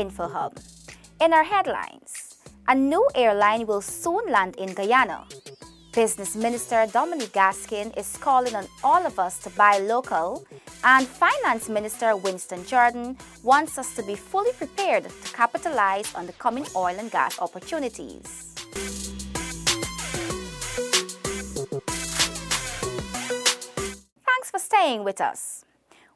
Info Hub. In our headlines, a new airline will soon land in Guyana. Business Minister Dominic Gaskin is calling on all of us to buy local, and Finance Minister Winston Jordan wants us to be fully prepared to capitalize on the coming oil and gas opportunities. Thanks for staying with us.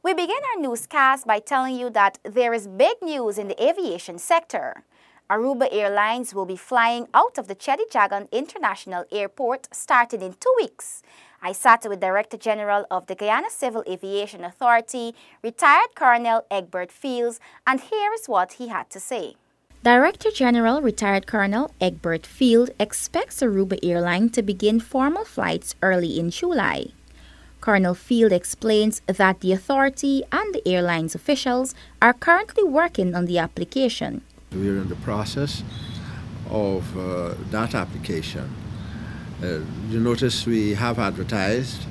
We begin our newscast by telling you that there is big news in the aviation sector. Aruba Airlines will be flying out of the Cheddi Jagan International Airport starting in 2 weeks. I sat with Director General of the Guyana Civil Aviation Authority, retired Colonel Egbert Fields, and here is what he had to say. Director General retired Colonel Egbert Field expects Aruba Airline to begin formal flights early in July. Colonel Field explains that the authority and the airline's officials are currently working on the application. We're in the process of that application. You notice we have advertised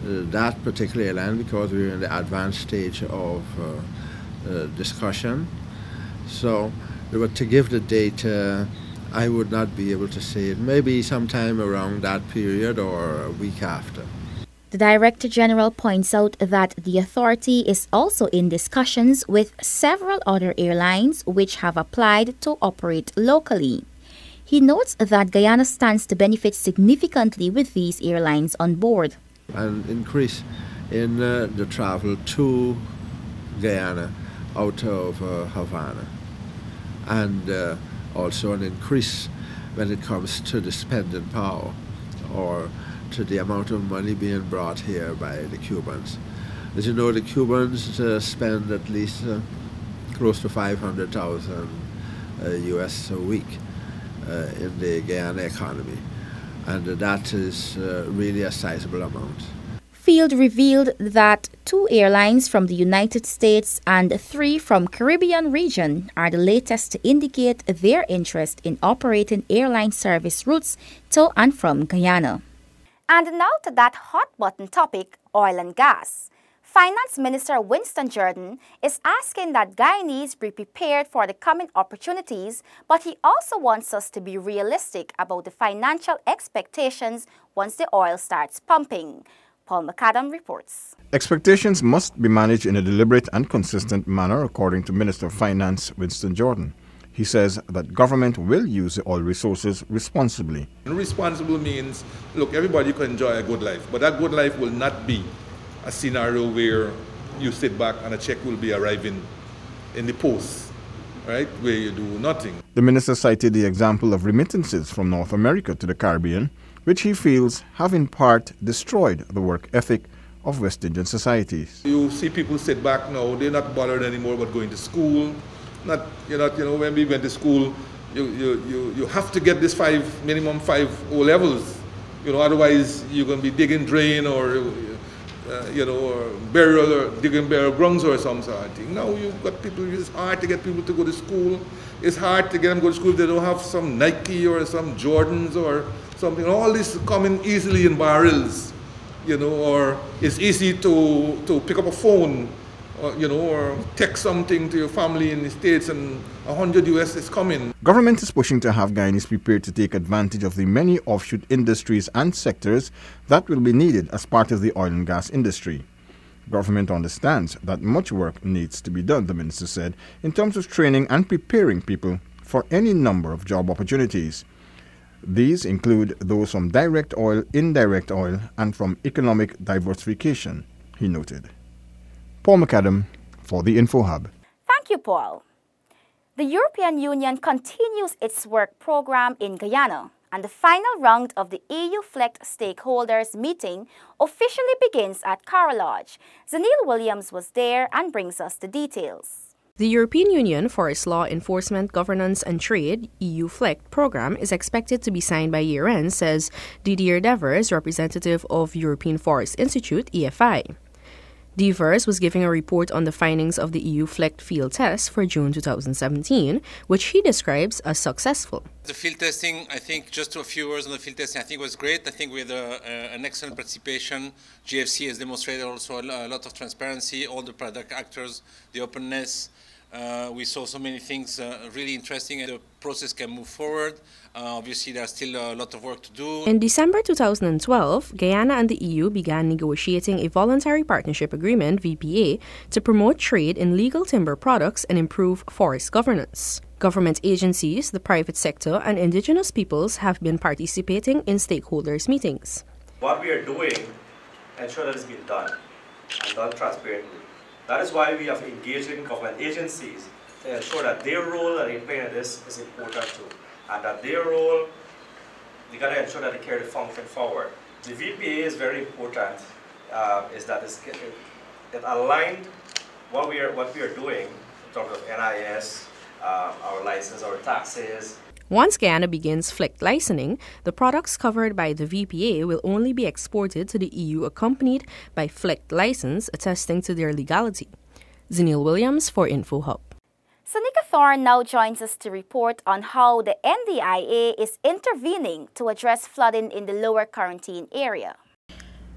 that particular airline because we're in the advanced stage of discussion. So to give the date, I would not be able to say it. Maybe sometime around that period or a week after. The Director General points out that the authority is also in discussions with several other airlines which have applied to operate locally. He notes that Guyana stands to benefit significantly with these airlines on board. An increase in the travel to Guyana out of Havana, and also an increase when it comes to the spending power or to the amount of money being brought here by the Cubans. As you know, the Cubans spend at least close to 500,000 US a week in the Guyana economy, and that is really a sizable amount. Field revealed that 2 airlines from the United States and 3 from Caribbean region are the latest to indicate their interest in operating airline service routes to and from Guyana. And now to that hot-button topic, oil and gas. Finance Minister Winston Jordan is asking that Guyanese be prepared for the coming opportunities, but he also wants us to be realistic about the financial expectations once the oil starts pumping. Paul McAdam reports. Expectations must be managed in a deliberate and consistent manner, according to Minister of Finance Winston Jordan. He says that government will use the oil resources responsibly. Responsible means, look, everybody can enjoy a good life, but that good life will not be a scenario where you sit back and a check will be arriving in the post, right, where you do nothing. The minister cited the example of remittances from North America to the Caribbean, which he feels have in part destroyed the work ethic of West Indian societies. You see people sit back now, they're not bothered anymore about going to school. When we went to school, you have to get this minimum 5 O levels. Otherwise you're going to be digging drain or burial or digging burial grounds or some sort of thing. Now you've got people. It's hard to get people to go to school. It's hard to get them to go to school if they don't have some Nike or some Jordans or something. All this coming easily in barrels, or it's easy to pick up a phone. Or text something to your family in the States and 100 US is coming. Government is pushing to have Guyanese prepared to take advantage of the many offshoot industries and sectors that will be needed as part of the oil and gas industry. Government understands that much work needs to be done, the minister said, in terms of training and preparing people for any number of job opportunities. These include those from direct oil, indirect oil, and from economic diversification, he noted. Paul McAdam for the Info Hub. Thank you, Paul. The European Union continues its work program in Guyana, and the final round of the EU-FLECT stakeholders meeting officially begins at Cara Lodge. Zanil Williams was there and brings us the details. The European Union for its Law Enforcement, Governance and Trade (EU-FLECT) program is expected to be signed by year-end, says Didier Devers, representative of European Forest Institute (EFI). Devers was giving a report on the findings of the EU-FLECT field test for June 2017, which he describes as successful. The field testing, I think, just a few words on the field testing, I think was great. I think we had an excellent participation. GFC has demonstrated also a lot of transparency, all the product actors, the openness, We saw so many things really interesting, and the process can move forward. Obviously, there's still a lot of work to do. In December 2012, Guyana and the EU began negotiating a voluntary partnership agreement, VPA, to promote trade in legal timber products and improve forest governance. Government agencies, the private sector, and indigenous peoples have been participating in stakeholders' meetings. What we are doing, ensure that it's been done and done transparently. That is why we have engaged in government agencies to ensure that their role that they play in this is important too. And that their role, they got to ensure that they carry the function forward. The VPA is very important, is that it aligned what we are doing in terms of NIS, our license, our taxes. Once Guyana begins FLECT licensing, the products covered by the VPA will only be exported to the EU accompanied by FLECT license attesting to their legality. Zenil Williams for InfoHub. Sanika Thorne now joins us to report on how the NDIA is intervening to address flooding in the lower quarantine area.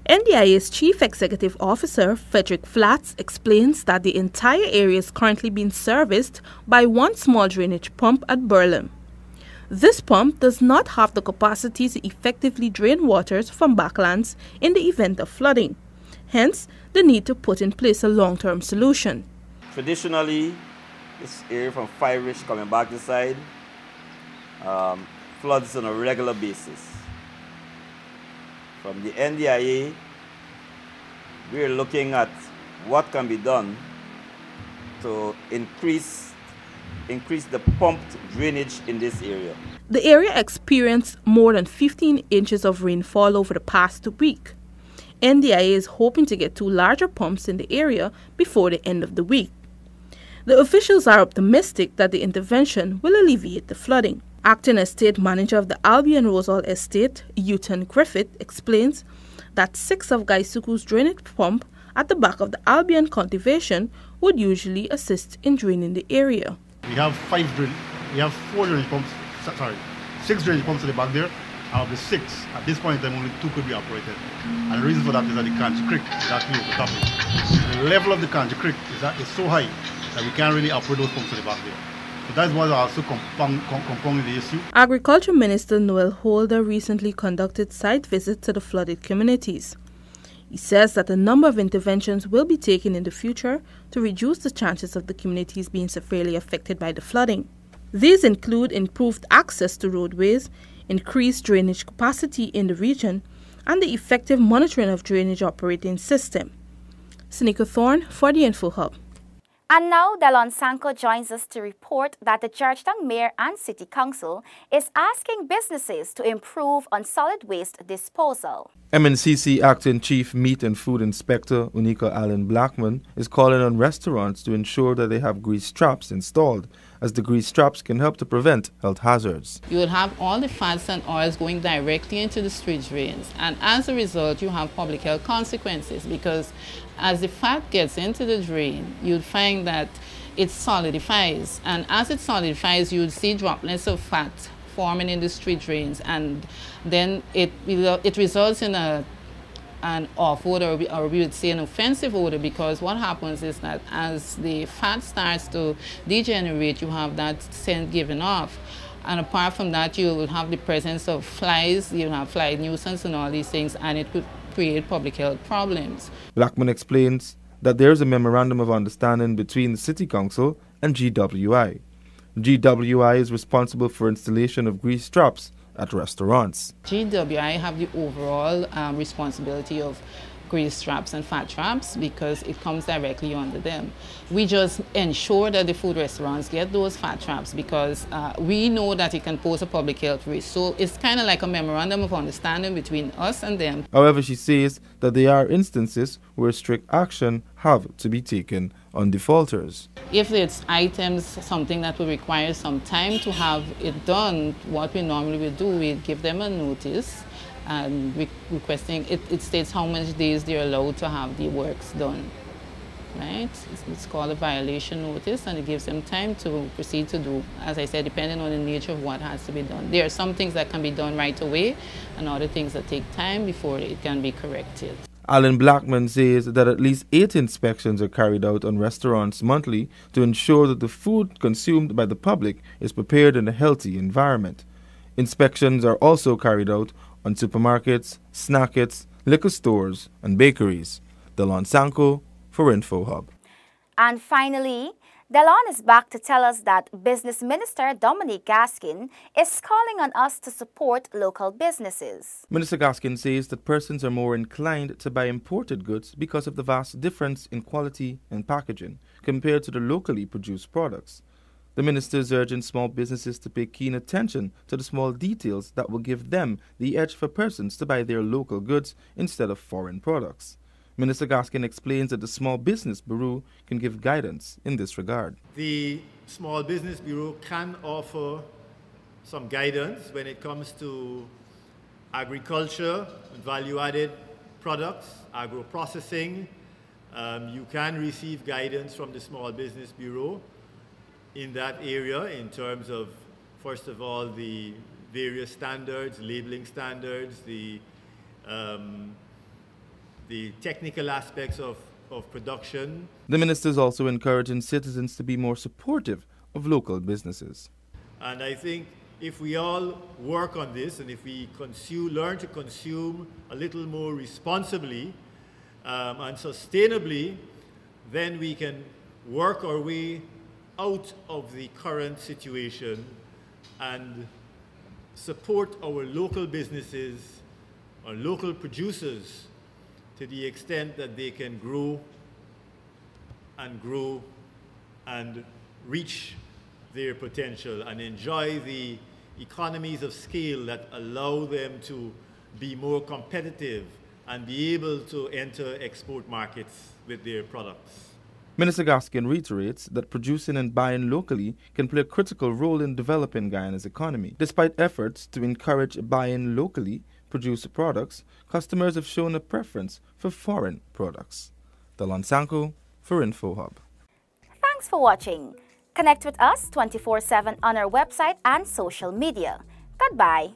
NDIA's Chief Executive Officer, Frederick Flats, explains that the entire area is currently being serviced by one small drainage pump at Burlem. This pump does not have the capacity to effectively drain waters from backlands in the event of flooding. Hence, the need to put in place a long-term solution. Traditionally, this area from Fire Ridge coming back this side floods on a regular basis. From the NDIA, we're looking at what can be done to increase the pumped drainage in this area. The area experienced more than 15 inches of rainfall over the past week. NDIA is hoping to get 2 larger pumps in the area before the end of the week. The officials are optimistic that the intervention will alleviate the flooding. Acting Estate Manager of the Albion Rosal Estate, Uton Griffith, explains that 6 of Gaisuku's drainage pump at the back of the Albion cultivation would usually assist in draining the area. We have 4 drainage pumps, 6 drainage pumps at the back there. Out of the 6, at this point in time, only 2 could be operated. And the reason for that is that the Kanji Creek is actually overtopping. The level of the Kanji Creek is so high that we can't really operate those pumps at the back there. So that's why we're also compounding the issue. Agriculture Minister Noel Holder recently conducted site visits to the flooded communities. He says that a number of interventions will be taken in the future to reduce the chances of the communities being severely affected by the flooding. These include improved access to roadways, increased drainage capacity in the region, and the effective monitoring of drainage operating system. Sanika Thorne for the InfoHub. And now Delon Sanko joins us to report that the Georgetown Mayor and City Council is asking businesses to improve on solid waste disposal. MNCC Acting Chief Meat and Food Inspector Unika Allen Blackman is calling on restaurants to ensure that they have grease traps installed, as the grease traps can help to prevent health hazards. You will have all the fats and oils going directly into the street drains, and as a result you have public health consequences, because as the fat gets into the drain, you'll find that it solidifies, and as it solidifies you'll see droplets of fat forming in the street drains, and then it results in an off odor, or we would say an offensive odor, because what happens is that as the fat starts to degenerate, you have that scent given off. And apart from that, you will have the presence of flies, you have fly nuisance and all these things, and it could create public health problems. Blackman explains that there is a memorandum of understanding between the City Council and GWI. GWI is responsible for installation of grease traps at restaurants. GWI have the overall responsibility of grease traps and fat traps because it comes directly under them. We just ensure that the food restaurants get those fat traps because we know that it can pose a public health risk. So it's kind of like a memorandum of understanding between us and them. However, she says that there are instances where strict action have to be taken on defaulters. If it's items, something that will require some time to have it done, what we normally would do, we give them a notice and requesting, it states how many days they're allowed to have the works done, right? It's called a violation notice, and it gives them time to proceed to do, as I said, depending on the nature of what has to be done. There are some things that can be done right away and other things that take time before it can be corrected. Alan Blackman says that at least 8 inspections are carried out on restaurants monthly to ensure that the food consumed by the public is prepared in a healthy environment. Inspections are also carried out on supermarkets, snackets, liquor stores, and bakeries. Delon Sanko for InfoHub. And finally, Delon is back to tell us that Business Minister Dominique Gaskin is calling on us to support local businesses. Minister Gaskin says that persons are more inclined to buy imported goods because of the vast difference in quality and packaging compared to the locally produced products. The minister is urging small businesses to pay keen attention to the small details that will give them the edge for persons to buy their local goods instead of foreign products. Minister Gaskin explains that the Small Business Bureau can give guidance in this regard. The Small Business Bureau can offer some guidance when it comes to agriculture, value-added products, agro-processing. You can receive guidance from the Small Business Bureau in that area in terms of, first of all, the various standards, labeling standards, the technical aspects of production. The minister is also encouraging citizens to be more supportive of local businesses. And I think if we all work on this and if we learn to consume a little more responsibly and sustainably, then we can work our way out of the current situation and support our local businesses, our local producers, to the extent that they can grow and reach their potential and enjoy the economies of scale that allow them to be more competitive and be able to enter export markets with their products. Minister Gaskin reiterates that producing and buying locally can play a critical role in developing Guyana's economy. Despite efforts to encourage buying locally produced products, customers have shown a preference for foreign products. Delon Sanko for InfoHub. Thanks for watching. Connect with us 24/7 on our website and social media. Goodbye.